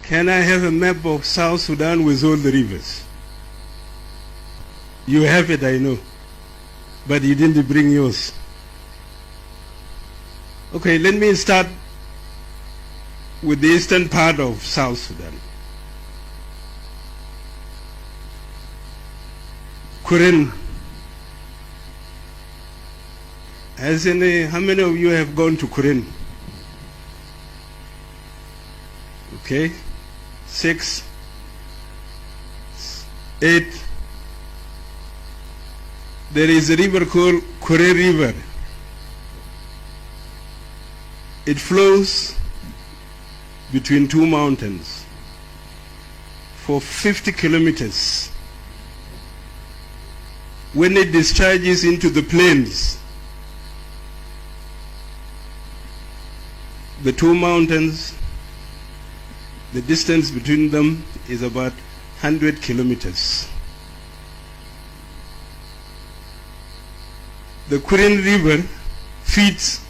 Can I have a map of South Sudan with all the rivers? You have it, I know, but you didn't bring yours. Okay, let me start with the eastern part of South Sudan. Kuren. How many of you have gone to Kuren? Okay, 6, 8. There is a river called Kure River. It flows between two mountains for 50 kilometers. When it discharges into the plains, the two mountains, the distance between them is about 100 kilometers. The Kuren River feeds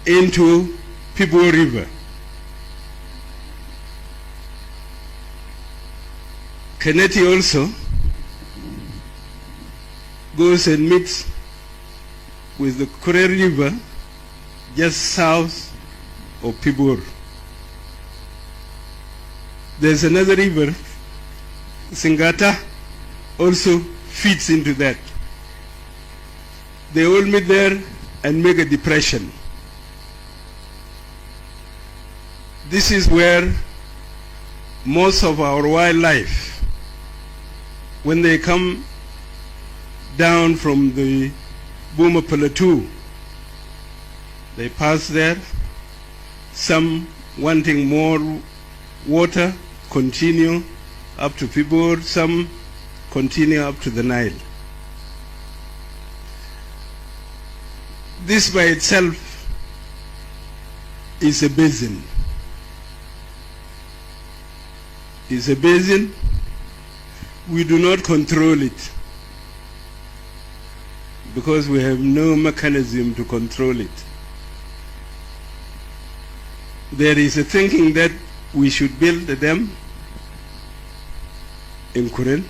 into Pibo River. Keneti also goes and meets with the Kure River just south of Pibor. There's another river, Singata, also feeds into that. They all meet there and make a depression. This is where most of our wildlife, when they come down from the Boma Plateau, they pass there, some wanting more water, continue up to Pibor, some continue up to the Nile. This by itself is a basin. It's a basin. We do not control it because we have no mechanism to control it. There is a thinking that we should build a dam in Kuren.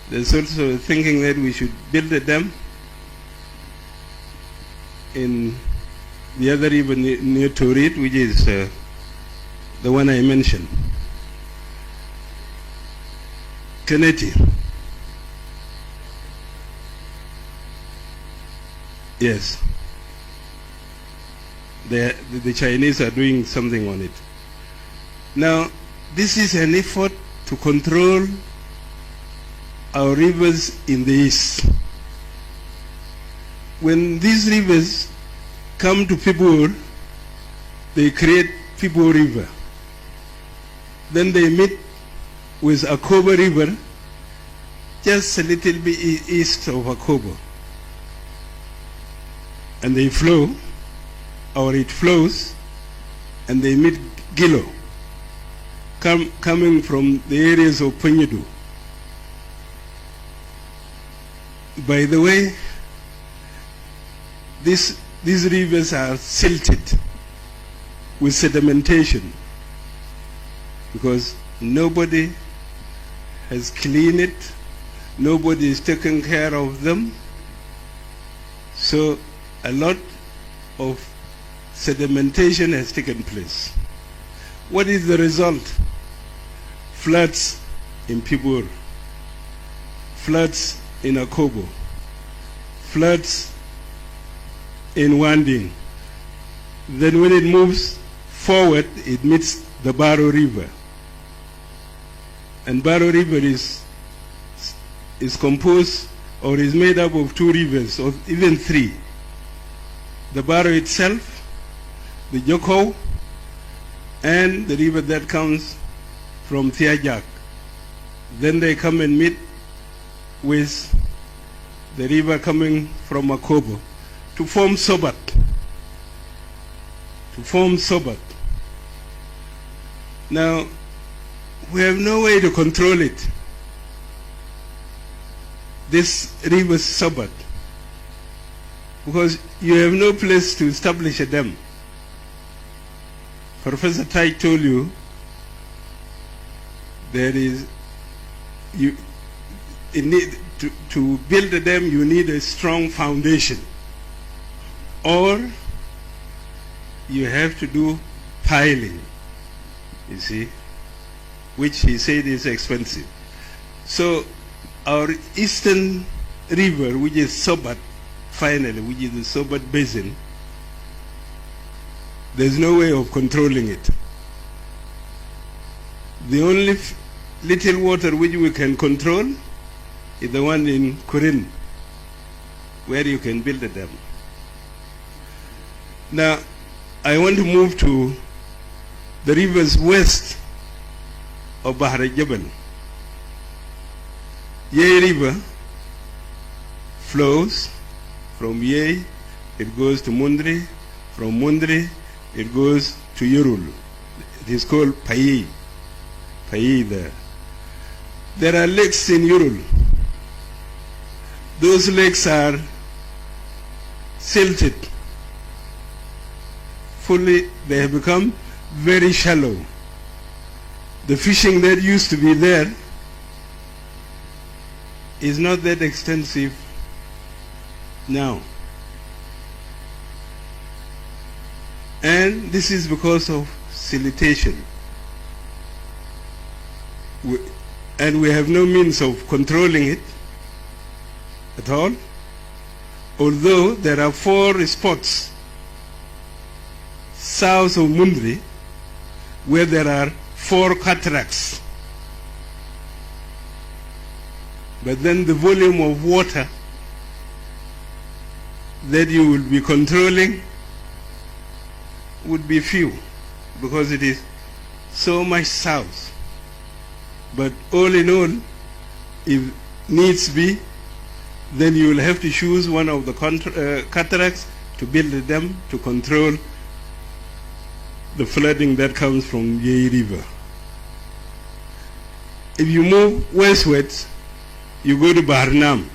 There's also a thinking that we should build a dam in the other river near Torit, which is the one I mentioned. Keneti. Yes. The Chinese are doing something on it. Now, this is an effort to control our rivers in the east. When these rivers come to Pibor, they create Pibor River. Then they meet with Akobo River, just a little bit east of Akobo. And they flow, or it flows, and they meet Gilo, coming from the areas of Punyedu. By the way, these rivers are silted with sedimentation because nobody has cleaned it, nobody is taking care of them. So a lot of sedimentation has taken place. What is the result? Floods in Pibor, floods in Akobo, floods in Wanding. Then when it moves forward, it meets the Baro River. And Baro River is composed or is made up of two rivers, or even three. The Baro itself, the Joko, and the river that comes from Thiajak. Then they come and meet with the river coming from Akobo to form Sobat. Now, we have no way to control it. This river Sobat, because you have no place to establish a dam. Professor Tai told you there is, you, it need, to build a dam, you need a strong foundation. Or you have to do piling, you see, which he said is expensive. So our eastern river, which is Sobat, finally, which is the Sobat Basin, there's no way of controlling it. The only little water which we can control is the one in Kurin, where you can build a dam. Now, I want to move to the rivers west of Bahar al-Jabal. Yei River flows from Yei, it goes to Mundri, from Mundri, it goes to Yorul. It is called Payi there. There are lakes in Yorul. Those lakes are silted. Fully, they have become very shallow. The fishing that used to be there is not that extensive now. And this is because of siltation. And we have no means of controlling it at all, although there are 4 spots south of Mundri where there are 4 cataracts. But then the volume of water that you will be controlling would be few, because it is so much south. But all in all, if needs be, then you will have to choose one of the cataracts to build a dam to control the flooding that comes from Yei River. If you move westwards, you go to Bahar Nam.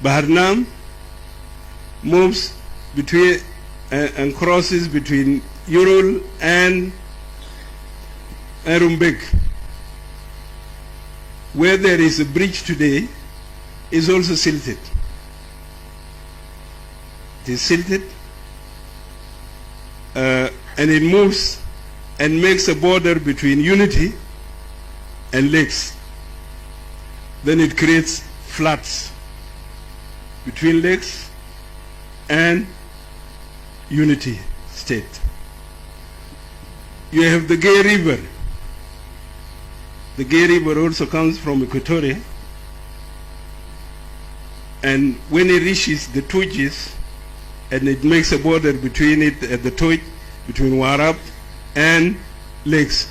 Bahar Nam moves between and crosses between Yorul and Rumbek. Where there is a bridge today is also silted. It is silted, and it moves and makes a border between Unity and lakes. Then it creates floods between lakes and Unity State. You have the Gay River. The Gay River also comes from Equatoria, and when it reaches the Tujis, and it makes a border between it at the Tuj, between Warab and lakes,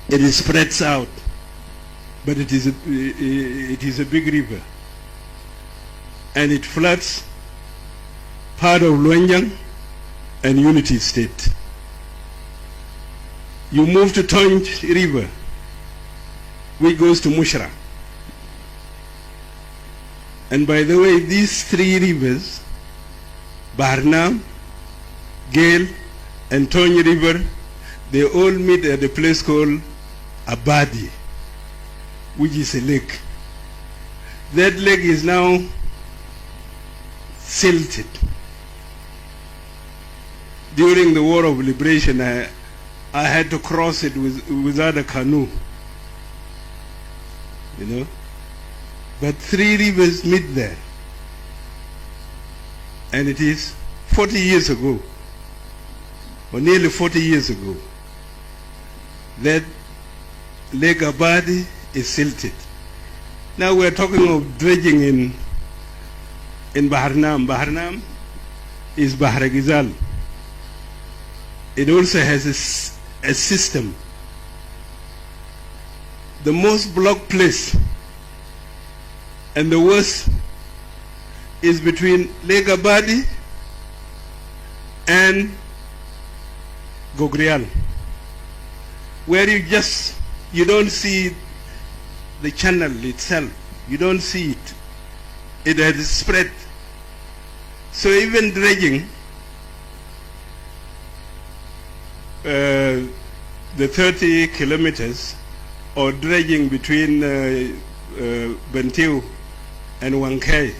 it spreads out, but it is a big river, and it floods part of Luenjang and Unity State. You move to Tonj River, which goes to Mushra. And by the way, these 3 rivers, Bahar Nam, Gale, and Tonj River, they all meet at a place called Abadi, which is a lake. That lake is now silted. During the War of Liberation, I had to cross it without a canoe, you know. But 3 rivers meet there. And it is 40 years ago, or nearly 40 years ago, that Lake Abadi is silted. Now we are talking of dredging in Bahar Nam. Bahar Nam is Bahar Gizal. It also has a system. The most blocked place and the worst is between Lake Abadi and Gogrial, where you don't see the channel itself. You don't see it. It has spread. So even dredging, the 30 kilometers or dredging between Bentiu and Wankei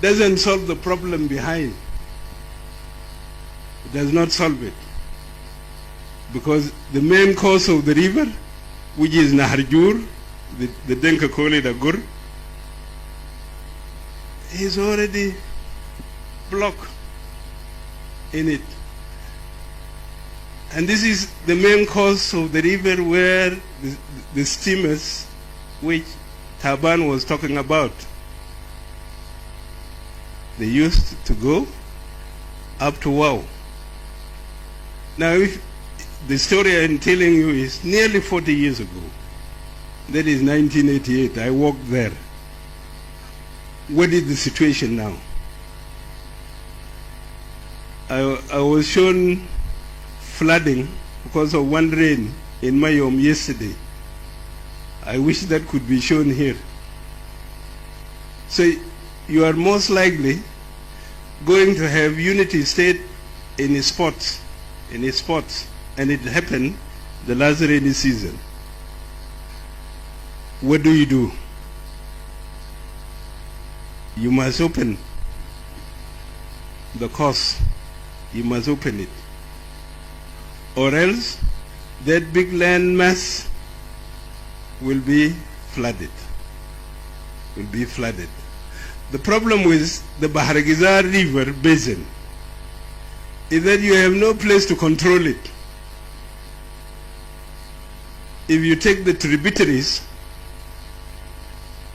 doesn't solve the problem behind. It does not solve it. Because the main cause of the river, which is Naharjur, the Denka call it Agur, is already blocked in it. And this is the main cause of the river where the steamers, which Taban was talking about, they used to go up to Wow. Now, if the story I'm telling you is nearly 40 years ago, that is 1988, I walked there. What is the situation now? I was shown flooding because of one rain in Mayom yesterday. I wish that could be shown here. So you are most likely going to have unity state in its spots, and it happened the last rainy season. What do? You must open the course. You must open it. Or else that big land mass will be flooded. The problem with the Baharagizar River basin is that you have no place to control it. If you take the tributaries,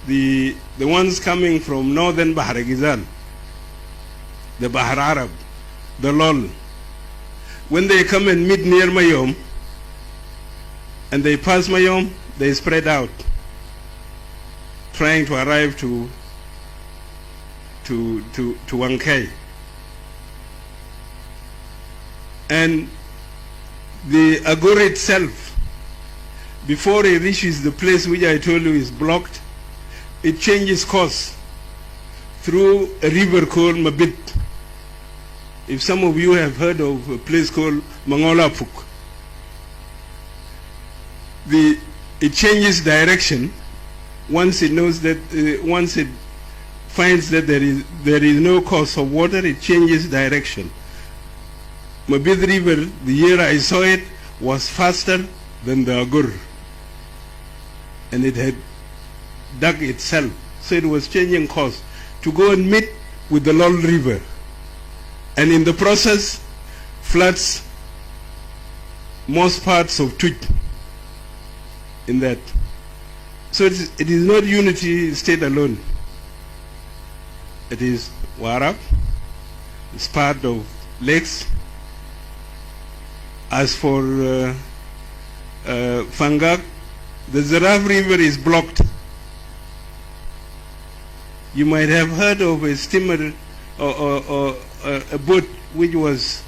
the ones coming from northern Baharagizan, the Bahar Arab, the Lol, when they come and meet near Mayom, and they pass Mayom, they spread out, trying to arrive to Wankei. And the Agur itself, before it reaches the place which I told you is blocked, it changes course through a river called Mabit. If some of you have heard of a place called Mangolapuk, it changes direction once it knows that, once it finds that there is no course of water, it changes direction. Mabit River, the year I saw it, was faster than the Agur. And it had dug itself. So it was changing course to go and meet with the Lol River. And in the process, floods most parts of Twitch in that. So it is not unity state alone. It is Warab, it's part of lakes. As for Fangak, the Zaraf River is blocked. You might have heard of a steamer or a boat which was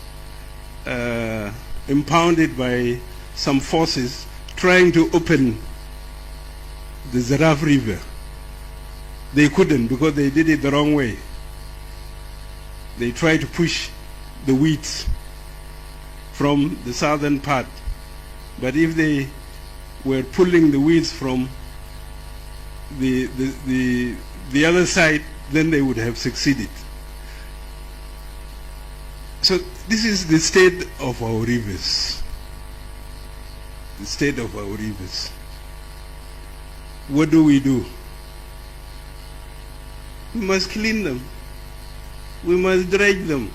impounded by some forces trying to open the Zaraf River. They couldn't because they did it the wrong way. They tried to push the weeds from the southern part. But if they were pulling the weeds from the other side, then they would have succeeded. So this is the state of our rivers. The state of our rivers. What do? We must clean them. We must dredge them.